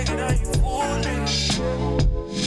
like it, are you foolish?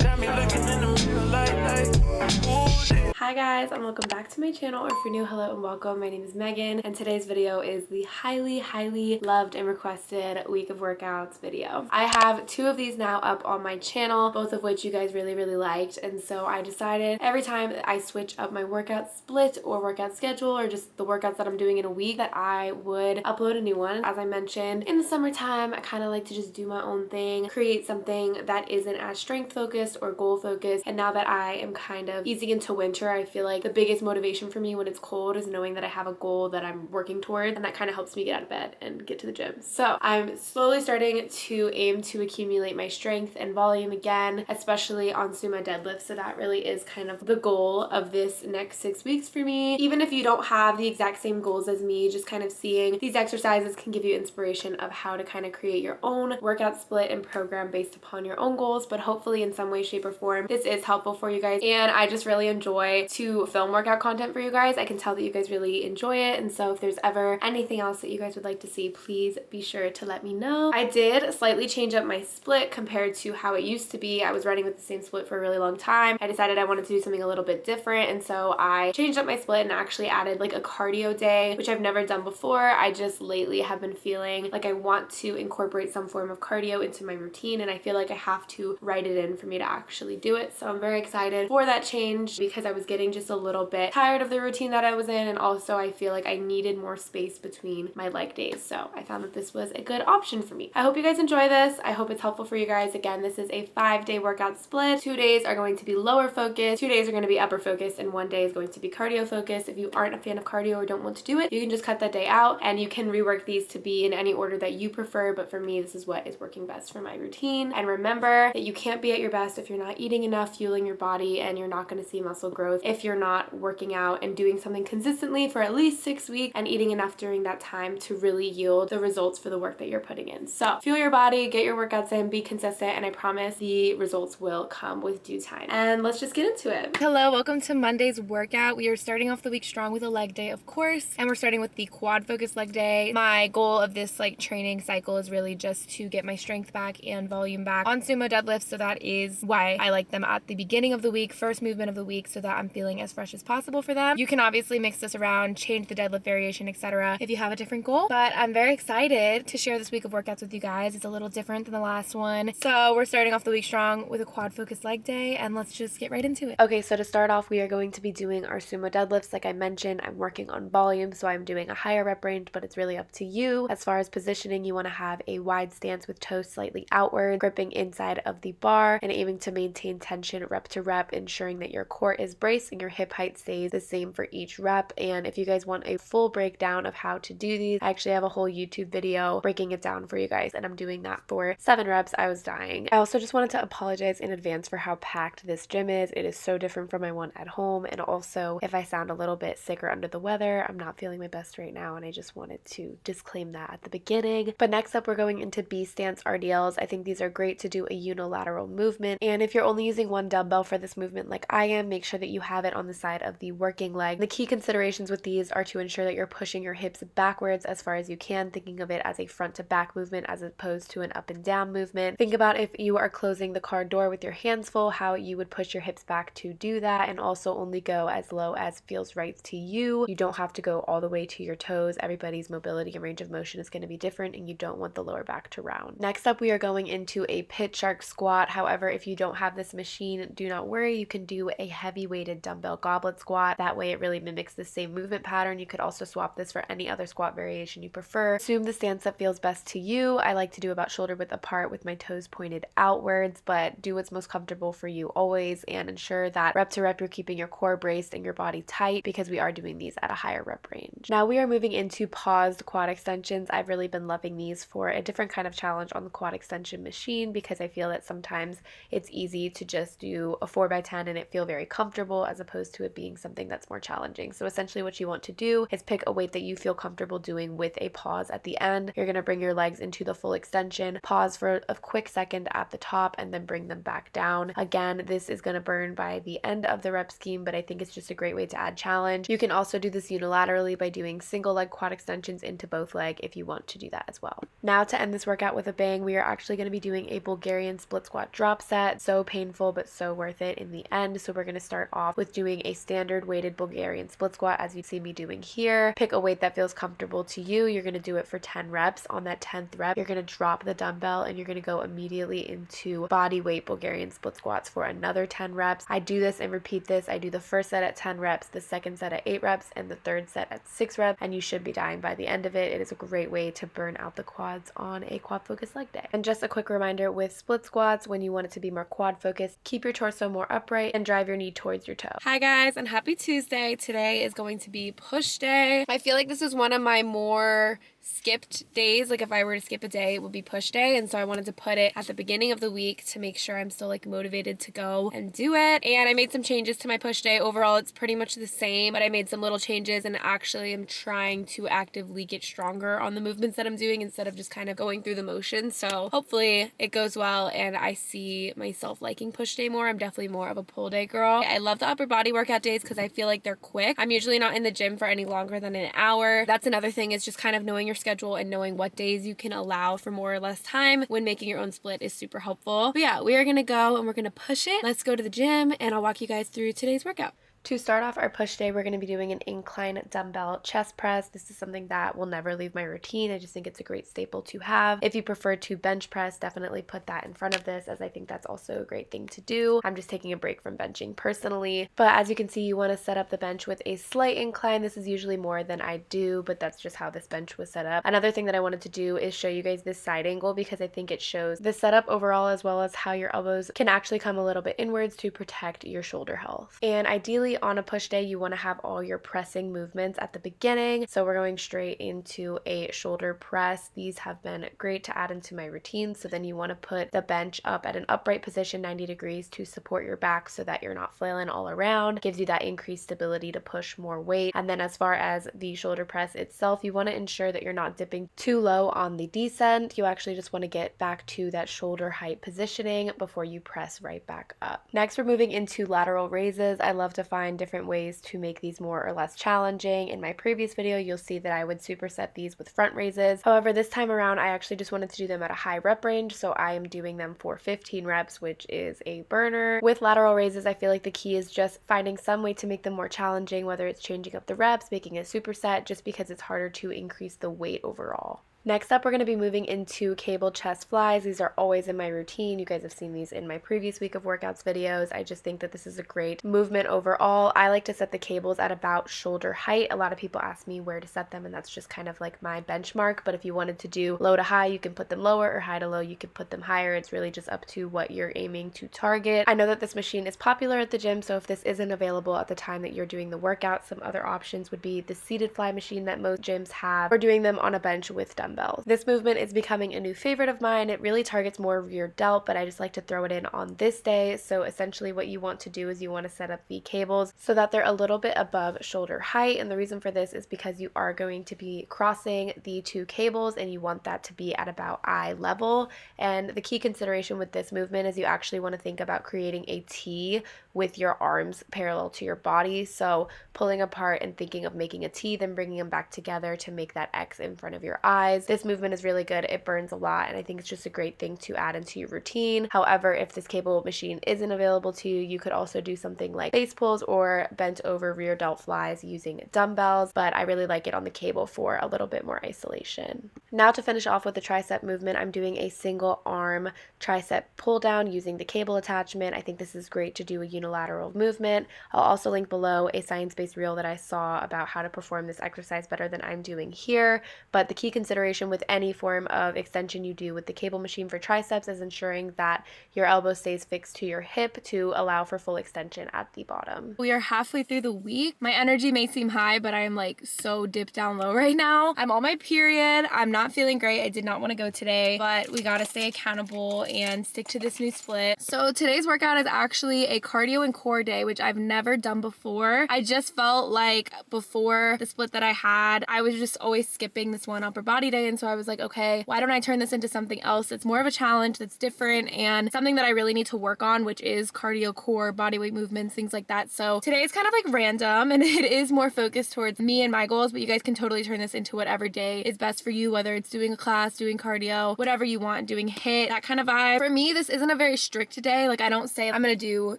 Got me looking in the mirror like foolish. Hi guys, and welcome back to my channel, or if you're new, hello and welcome. My name is Megan, and today's video is the highly loved and requested week of workouts video. I have two of these now up on my channel, both of which you guys really liked, and so I decided every time I switch up my workout split or workout schedule or just the workouts that I'm doing in a week that I would upload a new one. As I mentioned, in the summertime, I kind of like to just do my own thing, create something that isn't as strength focused or goal focused, and now that I am kind of easing into winter, I feel like the biggest motivation for me when it's cold is knowing that I have a goal that I'm working towards, and that kind of helps me get out of bed and get to the gym. So I'm slowly starting to aim to accumulate my strength and volume again, especially on sumo deadlifts. So that really is kind of the goal of this next 6 weeks for me. Even if you don't have the exact same goals as me, just kind of seeing these exercises can give you inspiration of how to kind of create your own workout split and program based upon your own goals. But hopefully in some way, shape, or form, this is helpful for you guys. And I just really enjoy to film workout content for you guys. I can tell that you guys really enjoy it, and so if there's ever anything else that you guys would like to see, please be sure to let me know. I did slightly change up my split compared to how it used to be. I was running with the same split for a really long time. I decided I wanted to do something a little bit different, and so I changed up my split and actually added like a cardio day, which I've never done before. I just lately have been feeling like I want to incorporate some form of cardio into my routine, and I feel like I have to write it in for me to actually do it. So I'm very excited for that change because I was getting just a little bit tired of the routine that I was in, and also I feel like I needed more space between my leg days. So I found that this was a good option for me. I hope you guys enjoy this. I hope it's helpful for you guys. Again, this is a 5-day workout split. 2 days are going to be lower focused, 2 days are going to be upper focused, and 1 day is going to be cardio focused. If you aren't a fan of cardio or don't want to do it, you can just cut that day out, and you can rework these to be in any order that you prefer. But for me, this is what is working best for my routine. And remember that you can't be at your best if you're not eating enough, fueling your body, and you're not going to see muscle growth if you're not working out and doing something consistently for at least 6 weeks and eating enough during that time to really yield the results for the work that you're putting in. So fuel your body, get your workouts in, be consistent, and I promise the results will come with due time. And let's just get into it. Hello, welcome to Monday's workout. We are starting off the week strong with a leg day, of course, and we're starting with the quad focus leg day. My goal of this training cycle is really just to get my strength back and volume back on sumo deadlifts, so that is why I like them at the beginning of the week, first movement of the week, so that I'm feeling as fresh as possible for them. You can obviously mix this around, change the deadlift variation, etc. if you have a different goal, but I'm very excited to share this week of workouts with you guys. It's a little different than the last one. So we're starting off the week strong with a quad focused leg day, and let's just get right into it. Okay, so to start off, we are going to be doing our sumo deadlifts. Like I mentioned, I'm working on volume, so I'm doing a higher rep range, but it's really up to you. As far as positioning, you want to have a wide stance with toes slightly outward, gripping inside of the bar, and aiming to maintain tension rep to rep, ensuring that your core is braced and your hip height stays the same for each rep. And if you guys want a full breakdown of how to do these, I actually have a whole YouTube video breaking it down for you guys, and I'm doing that for 7 reps. I was dying. I also just wanted to apologize in advance for how packed this gym is. It is so different from my one at home, and also if I sound a little bit sick or under the weather, I'm not feeling my best right now, and I just wanted to disclaim that at the beginning. But next up, we're going into B stance RDLs. I think these are great to do a unilateral movement, and if you're only using one dumbbell for this movement like I am, make sure that you have it on the side of the working leg. The key considerations with these are to ensure that you're pushing your hips backwards as far as you can, thinking of it as a front to back movement as opposed to an up and down movement. Think about if you are closing the car door with your hands full, how you would push your hips back to do that, and also only go as low as feels right to you. You don't have to go all the way to your toes. Everybody's mobility and range of motion is going to be different, and you don't want the lower back to round. Next up, we are going into a pit shark squat. However, if you don't have this machine, do not worry. You can do a heavy weighted dumbbell goblet squat. That way it really mimics the same movement pattern. You could also swap this for any other squat variation you prefer. Assume the stance that feels best to you. I like to do about shoulder width apart with my toes pointed outwards, but do what's most comfortable for you always, and ensure that rep to rep you're keeping your core braced and your body tight, because we are doing these at a higher rep range. Now we are moving into paused quad extensions. I've really been loving these for a different kind of challenge on the quad extension machine, because I feel that sometimes it's easy to just do a 4x10 and it feel very comfortable comfortable as opposed to it being something that's more challenging. So essentially what you want to do is pick a weight that you feel comfortable doing with a pause at the end. You're going to bring your legs into the full extension, pause for a quick second at the top, and then bring them back down. Again, this is going to burn by the end of the rep scheme, but I think it's just a great way to add challenge. You can also do this unilaterally by doing single leg quad extensions into both leg if you want to do that as well. Now to end this workout with a bang, we are actually going to be doing a Bulgarian split squat drop set. So painful, but so worth it in the end. So we're going to start off with doing a standard weighted Bulgarian split squat as you see me doing here. Pick a weight that feels comfortable to you. You're going to do it for 10 reps. On that 10th rep, you're going to drop the dumbbell and you're going to go immediately into body weight Bulgarian split squats for another 10 reps. I do this and repeat this. I do the first set at 10 reps, the second set at 8 reps, and the third set at 6 reps, and you should be dying by the end of it. It is a great way to burn out the quads on a quad focused leg day. And just a quick reminder with split squats, when you want it to be more quad focused, keep your torso more upright and drive your knee towards your toe. Hi guys, and happy Tuesday. Today is going to be push day. I feel like this is one of my more skipped days. Like if I were to skip a day, it would be push day, and so I wanted to put it at the beginning of the week to make sure I'm still like motivated to go and do it. And I made some changes to my push day. Overall it's pretty much the same, but I made some little changes and actually am trying to actively get stronger on the movements that I'm doing instead of just kind of going through the motions. So hopefully it goes well and I see myself liking push day more. I'm definitely more of a pull day girl. I love the upper body workout days because I feel like they're quick. I'm usually not in the gym for any longer than an hour. That's another thing, is just kind of knowing your schedule and knowing what days you can allow for more or less time when making your own split is super helpful. But yeah, we are gonna go and we're gonna push it. Let's go to the gym and I'll walk you guys through today's workout. To start off our push day, we're going to be doing an incline dumbbell chest press. This is something that will never leave my routine. I just think it's a great staple to have. If you prefer to bench press, definitely put that in front of this, as I think that's also a great thing to do. I'm just taking a break from benching personally. But as you can see, you want to set up the bench with a slight incline. This is usually more than I do, but that's just how this bench was set up. Another thing that I wanted to do is show you guys this side angle because I think it shows the setup overall, as well as how your elbows can actually come a little bit inwards to protect your shoulder health. And ideally on a push day, you want to have all your pressing movements at the beginning. So we're going straight into a shoulder press. These have been great to add into my routine. So then you want to put the bench up at an upright position, 90 degrees, to support your back so that you're not flailing all around. Gives you that increased stability to push more weight. And then as far as the shoulder press itself, you want to ensure that you're not dipping too low on the descent. You actually just want to get back to that shoulder height positioning before you press right back up. Next, we're moving into lateral raises. I love to find different ways to make these more or less challenging. In my previous video, you'll see that I would superset these with front raises. However, this time around, I actually just wanted to do them at a high rep range, so I am doing them for 15 reps, which is a burner. With lateral raises, I feel like the key is just finding some way to make them more challenging, whether it's changing up the reps, making a superset, just because it's harder to increase the weight overall. Next up, we're going to be moving into cable chest flies. These are always in my routine. You guys have seen these in my previous week of workouts videos. I just think that this is a great movement overall. I like to set the cables at about shoulder height. A lot of people ask me where to set them, and that's just kind of like my benchmark. But if you wanted to do low to high, you can put them lower, or high to low, you can put them higher. It's really just up to what you're aiming to target. I know that this machine is popular at the gym, so if this isn't available at the time that you're doing the workout, some other options would be the seated fly machine that most gyms have, or doing them on a bench with dumbbells. This movement is becoming a new favorite of mine. It really targets more of your delt, but I just like to throw it in on this day. So essentially what you want to do is you want to set up the cables so that they're a little bit above shoulder height. And the reason for this is because you are going to be crossing the two cables and you want that to be at about eye level. And the key consideration with this movement is you actually want to think about creating a T with your arms parallel to your body. So pulling apart and thinking of making a T, then bringing them back together to make that X in front of your eyes. This movement is really good. It burns a lot, and I think it's just a great thing to add into your routine. However, if this cable machine isn't available to you, you could also do something like base pulls or bent over rear delt flies using dumbbells, but I really like it on the cable for a little bit more isolation. Now to finish off with the tricep movement, I'm doing a single arm tricep pull down using the cable attachment. I think this is great to do a unilateral movement. I'll also link below a science-based reel that I saw about how to perform this exercise better than I'm doing here, but the key consideration with any form of extension you do with the cable machine for triceps is ensuring that your elbow stays fixed to your hip to allow for full extension at the bottom. We are halfway through the week. My energy may seem high, but I am like so dipped down low right now. I'm on my period. I'm not feeling great. I did not want to go today, but we gotta stay accountable and stick to this new split. So today's workout is actually a cardio cardio and core day, which I've never done before. I just felt like before the split that I had, I was just always skipping this one upper body day. And so I was like, okay, why don't I turn this into something else that's more of a challenge, that's different, and something that I really need to work on, which is cardio, core, body weight movements, things like that. So today is kind of like random and it is more focused towards me and my goals, but you guys can totally turn this into whatever day is best for you, whether it's doing a class, doing cardio, whatever you want, doing HIIT, that kind of vibe. For me, this isn't a very strict day. Like I don't say I'm gonna do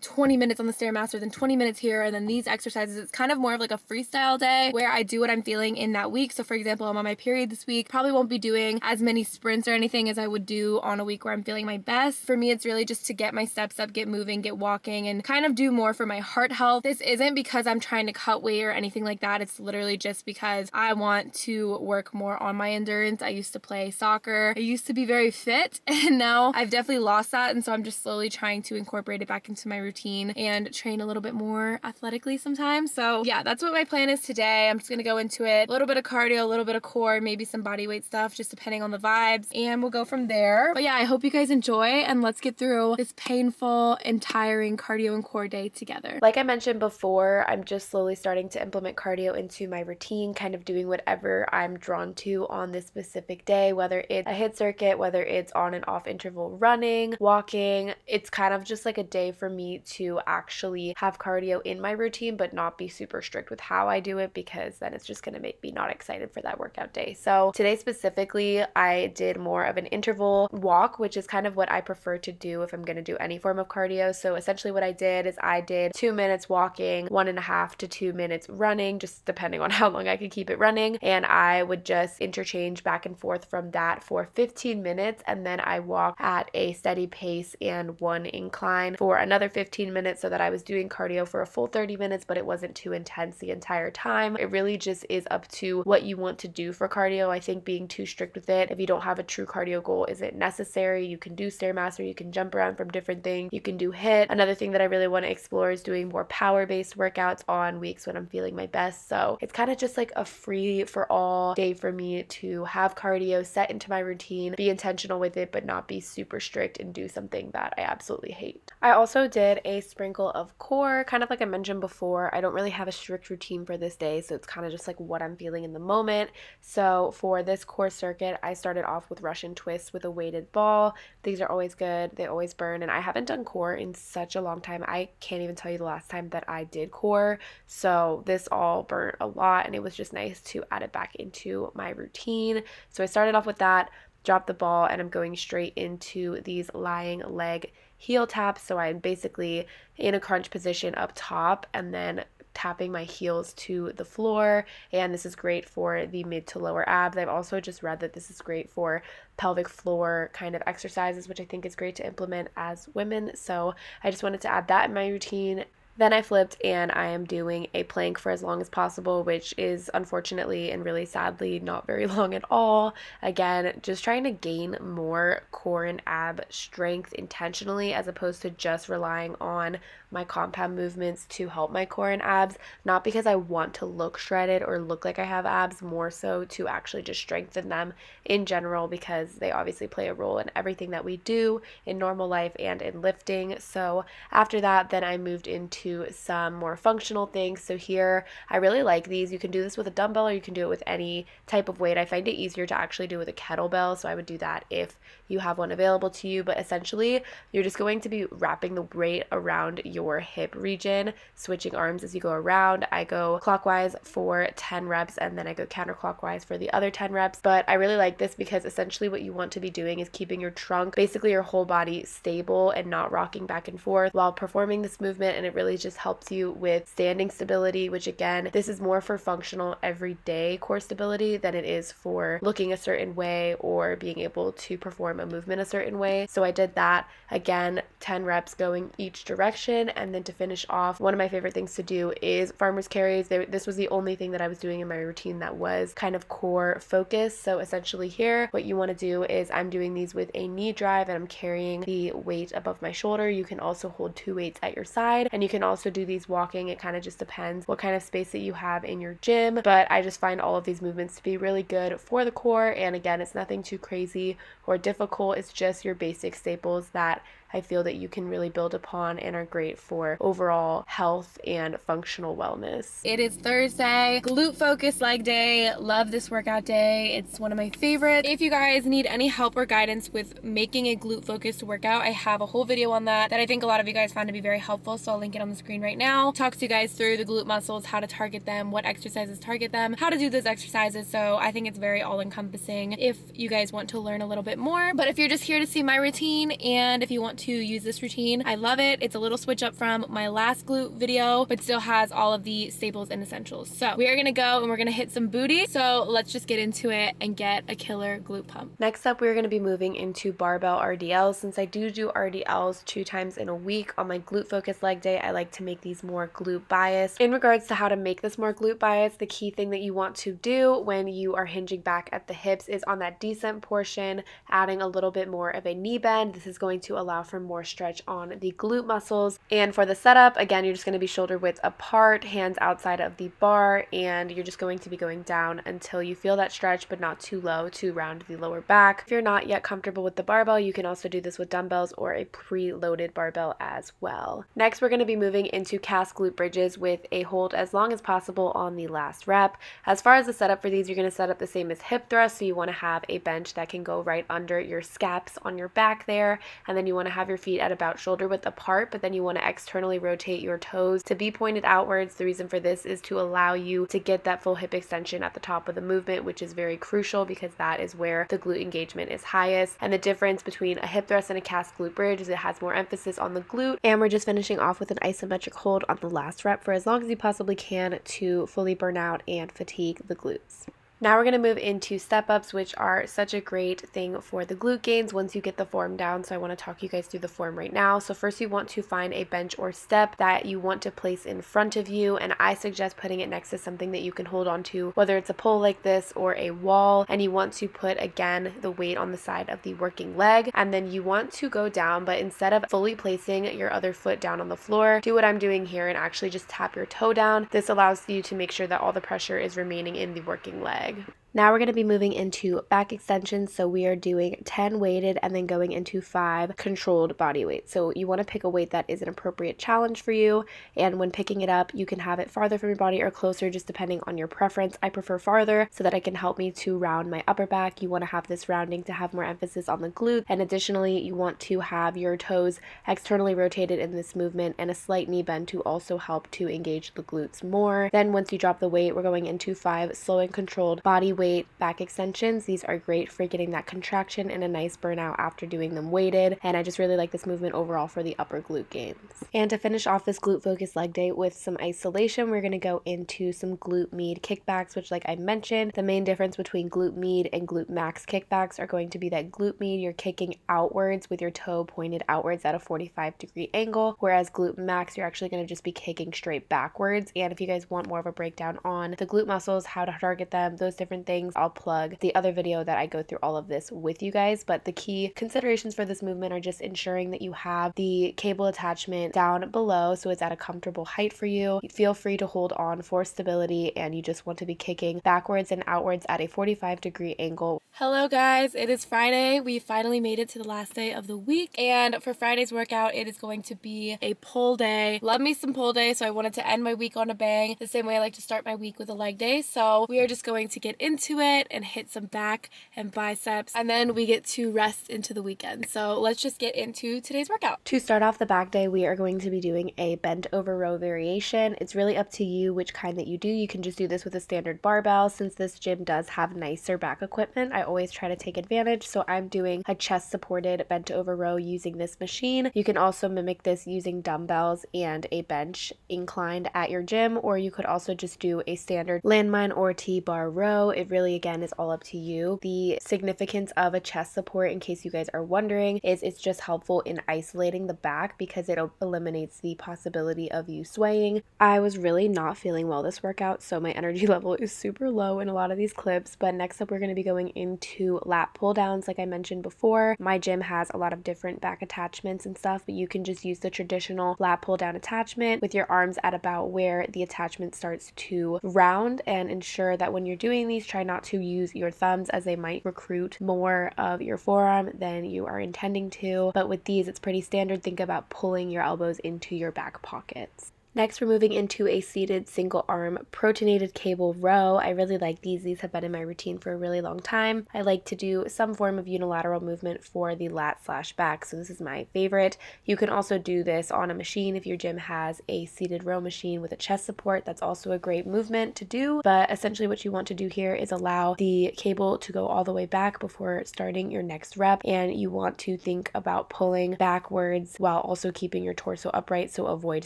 20 minutes on the Stairmaster, then 20 minutes here, and then these exercises. It's kind of more of like a freestyle day where I do what I'm feeling in that week. So for example, I'm on my period this week, probably won't be doing as many sprints or anything as I would do on a week where I'm feeling my best. For me, it's really just to get my steps up, get moving, get walking, and kind of do more for my heart health. This isn't because I'm trying to cut weight or anything like that. It's literally just because I want to work more on my endurance. I used to play soccer. I used to be very fit and now I've definitely lost that. And so I'm just slowly trying to incorporate it back into my routine and train a little bit more athletically sometimes. So yeah, that's what my plan is today. I'm just going to go into it. A little bit of cardio, a little bit of core, maybe some body weight stuff, just depending on the vibes. And we'll go from there. But yeah, I hope you guys enjoy and let's get through this painful and tiring cardio and core day together. Like I mentioned before, I'm just slowly starting to implement cardio into my routine, kind of doing whatever I'm drawn to on this specific day, whether it's a HIIT circuit, whether it's on and off interval running, walking. It's kind of just like a day for me to actually have cardio in my routine, but not be super strict with how I do it because then it's just going to make me not excited for that workout day. So today specifically, I did more of an interval walk, which is kind of what I prefer to do if I'm going to do any form of cardio. So essentially what I did is I did 2 minutes walking, 1.5 to 2 minutes running, just depending on how long I could keep it running. And I would just interchange back and forth from that for 15 minutes. And then I walked at a steady pace and one incline for another 15 minutes so that I was doing cardio for a full 30 minutes, but it wasn't too intense the entire time. It really just is up to what you want to do for cardio. I think being too strict with it, if you don't have a true cardio goal, isn't necessary. You can do Stairmaster, you can jump around from different things, you can do HIIT. Another thing that I really want to explore is doing more power-based workouts on weeks when I'm feeling my best. So it's kind of just like a free for all day for me to have cardio set into my routine, be intentional with it, but not be super strict and do something that I absolutely hate. I also did a sprinkle of core, kind of like I mentioned before. I don't really have a strict routine for this day, so it's kind of just like what I'm feeling in the moment. So for this core circuit, I started off with Russian twists with a weighted ball. These are always good. They always burn, and I haven't done core in such a long time. I can't even tell you the last time that I did core. So this all burnt a lot, and it was just nice to add it back into my routine. So I started off with that, dropped the ball, and I'm going straight into these lying leg heel taps. So I'm basically in a crunch position up top and then tapping my heels to the floor, and this is great for the mid to lower abs. I've also just read that this is great for pelvic floor kind of exercises, which I think is great to implement as women. So I just wanted to add that in my routine. Then I flipped and I am doing a plank for as long as possible, which is unfortunately and really sadly not very long at all. Again, just trying to gain more core and ab strength intentionally as opposed to just relying on my compound movements to help my core and abs, not because I want to look shredded or look like I have abs, more so to actually just strengthen them in general because they obviously play a role in everything that we do in normal life and in lifting. So after that, then I moved into some more functional things. So here, I really like these. You can do this with a dumbbell or you can do it with any type of weight. I find it easier to actually do with a kettlebell, so I would do that if you have one available to you. But essentially, you're just going to be wrapping the weight around your hip region, switching arms as you go around. I go clockwise for 10 reps and then I go counterclockwise for the other 10 reps. But I really like this because essentially what you want to be doing is keeping your trunk, basically your whole body, stable and not rocking back and forth while performing this movement, and it really just helps you with standing stability, which again, this is more for functional everyday core stability than it is for looking a certain way or being able to perform a movement a certain way. So I did that again, 10 reps going each direction. And then to finish off, one of my favorite things to do is farmer's carries. This was the only thing that I was doing in my routine that was kind of core focused. So essentially here, what you want to do is I'm doing these with a knee drive and I'm carrying the weight above my shoulder. You can also hold 2 weights at your side, and you can also do these walking. It kind of just depends what kind of space that you have in your gym, but I just find all of these movements to be really good for the core. And again, it's nothing too crazy or difficult. It's just your basic staples that I feel that you can really build upon and are great for overall health and functional wellness. It is Thursday, glute focused leg day. Love this workout day. It's one of my favorites. If you guys need any help or guidance with making a glute focused workout, I have a whole video on that I think a lot of you guys found to be very helpful, so I'll link it on the screen right now. Talks you guys through the glute muscles, how to target them, what exercises target them, how to do those exercises. So I think it's very all-encompassing if you guys want to learn a little bit more. But if you're just here to see my routine and if you want to use this routine, I love it. It's a little switch up from my last glute video, but still has all of the staples and essentials. So we are gonna go and we're gonna hit some booty. So let's just get into it and get a killer glute pump. Next up, we're gonna be moving into barbell RDLs. Since I do RDLs 2 times in a week on my glute focused leg day, I like to make these more glute biased. In regards to how to make this more glute biased, the key thing that you want to do when you are hinging back at the hips is on that descent portion, adding a little bit more of a knee bend. This is going to allow for more stretch on the glute muscles. And for the setup, again, you're just going to be shoulder width apart, hands outside of the bar, and you're just going to be going down until you feel that stretch, but not too low to round the lower back. If you're not yet comfortable with the barbell, you can also do this with dumbbells or a pre-loaded barbell as well. Next, we're going to be moving into cast glute bridges with a hold as long as possible on the last rep. As far as the setup for these, you're going to set up the same as hip thrust, so you want to have a bench that can go right under your scaps on your back there, and then you want to have your feet at about shoulder width apart, but then you want to externally rotate your toes to be pointed outwards. The reason for this is to allow you to get that full hip extension at the top of the movement, which is very crucial because that is where the glute engagement is highest. And the difference between a hip thrust and a cast glute bridge is it has more emphasis on the glute, and we're just finishing off with an isometric hold on the last rep for as long as you possibly can to fully burn out and fatigue the glutes. Now we're going to move into step-ups, which are such a great thing for the glute gains once you get the form down. So I want to talk you guys through the form right now. So first you want to find a bench or step that you want to place in front of you, and I suggest putting it next to something that you can hold on to, whether it's a pole like this or a wall. And you want to put, again, the weight on the side of the working leg, and then you want to go down, but instead of fully placing your other foot down on the floor, do what I'm doing here and actually just tap your toe down. This allows you to make sure that all the pressure is remaining in the working leg. Now we're going to be moving into back extensions, so we are doing 10 weighted and then going into 5 controlled body weight. So you want to pick a weight that is an appropriate challenge for you, and when picking it up, you can have it farther from your body or closer, just depending on your preference. I prefer farther so that it can help me to round my upper back. You want to have this rounding to have more emphasis on the glute, and additionally, you want to have your toes externally rotated in this movement and a slight knee bend to also help to engage the glutes more. Then once you drop the weight, we're going into 5 slow and controlled body weight back extensions. These are great for getting that contraction and a nice burnout after doing them weighted, and I just really like this movement overall for the upper glute gains. And to finish off this glute focused leg day with some isolation, we're going to go into some glute med kickbacks, which, like I mentioned, the main difference between glute med and glute max kickbacks are going to be that glute med you're kicking outwards with your toe pointed outwards at a 45-degree angle, whereas glute max you're actually going to just be kicking straight backwards. And if you guys want more of a breakdown on the glute muscles, how to target them, those different things, I'll plug the other video that I go through all of this with you guys. But the key considerations for this movement are just ensuring that you have the cable attachment down below so it's at a comfortable height for you. Feel free to hold on for stability, and you just want to be kicking backwards and outwards at a 45-degree angle. Hello guys, it is Friday. We finally made it to the last day of the week, and for Friday's workout it is going to be a pull day. Love me some pull day, so I wanted to end my week on a bang the same way I like to start my week with a leg day. So we are just going to get into it and hit some back and biceps, and then we get to rest into the weekend. So let's just get into today's workout. To start off the back day, we are going to be doing a bent over row variation. It's really up to you which kind that you do. You can just do this with a standard barbell. Since this gym does have nicer back equipment, I always try to take advantage, so I'm doing a chest supported bent over row using this machine. You can also mimic this using dumbbells and a bench inclined at your gym, or you could also just do a standard landmine or T-bar row. It really, again, is all up to you. The significance of a chest support, in case you guys are wondering, is it's just helpful in isolating the back because it eliminates the possibility of you swaying. I was really not feeling well this workout, so my energy level is super low in a lot of these clips, but next up we're going to be going into lat pull downs. Like I mentioned before, my gym has a lot of different back attachments and stuff, but you can just use the traditional lat pull down attachment with your arms at about where the attachment starts to round, and ensure that when you're doing these, try try not to use your thumbs as they might recruit more of your forearm than you are intending to. But with these, it's pretty standard. Think about pulling your elbows into your back pockets. Next, we're moving into a seated single arm protonated cable row. I really like these. These have been in my routine for a really long time. I like to do some form of unilateral movement for the lat/back, so this is my favorite. You can also do this on a machine if your gym has a seated row machine with a chest support. That's also a great movement to do, but essentially what you want to do here is allow the cable to go all the way back before starting your next rep, and you want to think about pulling backwards while also keeping your torso upright, so avoid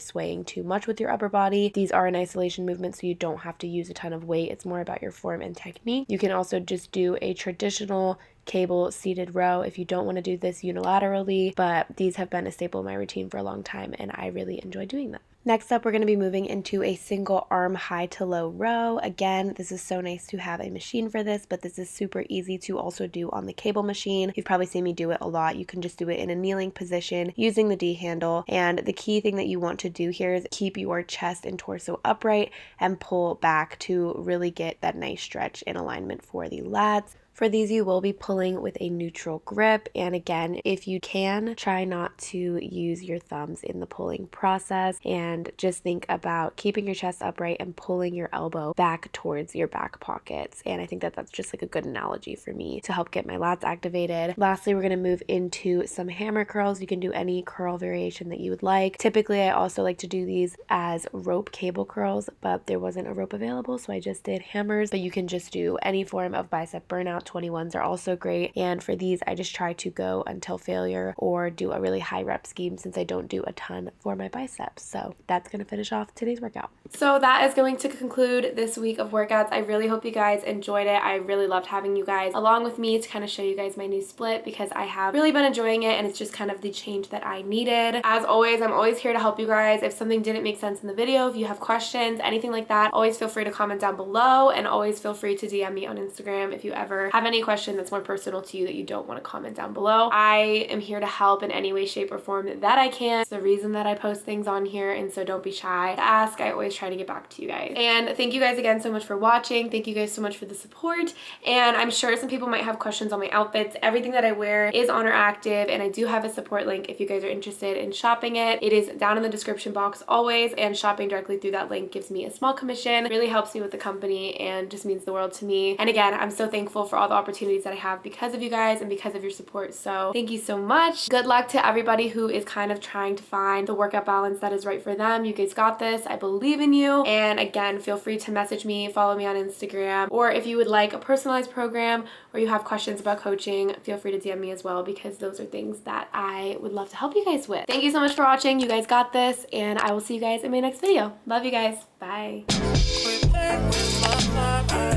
swaying too much with your upper body. These are an isolation movement, so you don't have to use a ton of weight. It's more about your form and technique. You can also just do a traditional cable seated row if you don't want to do this unilaterally, but these have been a staple in my routine for a long time and I really enjoy doing them. Next up, we're going to be moving into a single arm high to low row. Again, this is so nice to have a machine for this, but this is super easy to also do on the cable machine. You've probably seen me do it a lot. You can just do it in a kneeling position using the D handle. And the key thing that you want to do here is keep your chest and torso upright and pull back to really get that nice stretch in alignment for the lats. For these, you will be pulling with a neutral grip, and again, if you can, try not to use your thumbs in the pulling process, and just think about keeping your chest upright and pulling your elbow back towards your back pockets. And I think that that's just like a good analogy for me to help get my lats activated. Lastly, we're going to move into some hammer curls. You can do any curl variation that you would like. Typically, I also like to do these as rope cable curls, but there wasn't a rope available, so I just did hammers. But you can just do any form of bicep burnout. 21s are also great, and for these I just try to go until failure or do a really high rep scheme since I don't do a ton for my biceps. So that's going to finish off today's workout. So that is going to conclude this week of workouts. I really hope you guys enjoyed it. I really loved having you guys along with me to kind of show you guys my new split because I have really been enjoying it and it's just kind of the change that I needed. As always, I'm always here to help you guys. If something didn't make sense in the video, if you have questions, anything like that, always feel free to comment down below, and always feel free to DM me on Instagram if you ever have any question that's more personal to you that you don't want to comment down below. I am here to help in any way, shape, or form that I can. It's the reason that I post things on here, and so don't be shy to ask. I always try to get back to you guys. And thank you guys again so much for watching. Thank you guys so much for the support. And I'm sure some people might have questions on my outfits. Everything that I wear is ONER active, and I do have a support link if you guys are interested in shopping it. It is down in the description box always, and shopping directly through that link gives me a small commission. It really helps me with the company and just means the world to me. And again, I'm so thankful for all the opportunities that I have because of you guys and because of your support. So thank you so much. Good luck to everybody who is kind of trying to find the workout balance that is right for them. You guys got this. I believe in you. And again, feel free to message me, follow me on Instagram, or if you would like a personalized program or you have questions about coaching, feel free to DM me as well because those are things that I would love to help you guys with. Thank you so much for watching. You guys got this, and I will see you guys in my next video. Love you guys. Bye. Quit playing with my mind.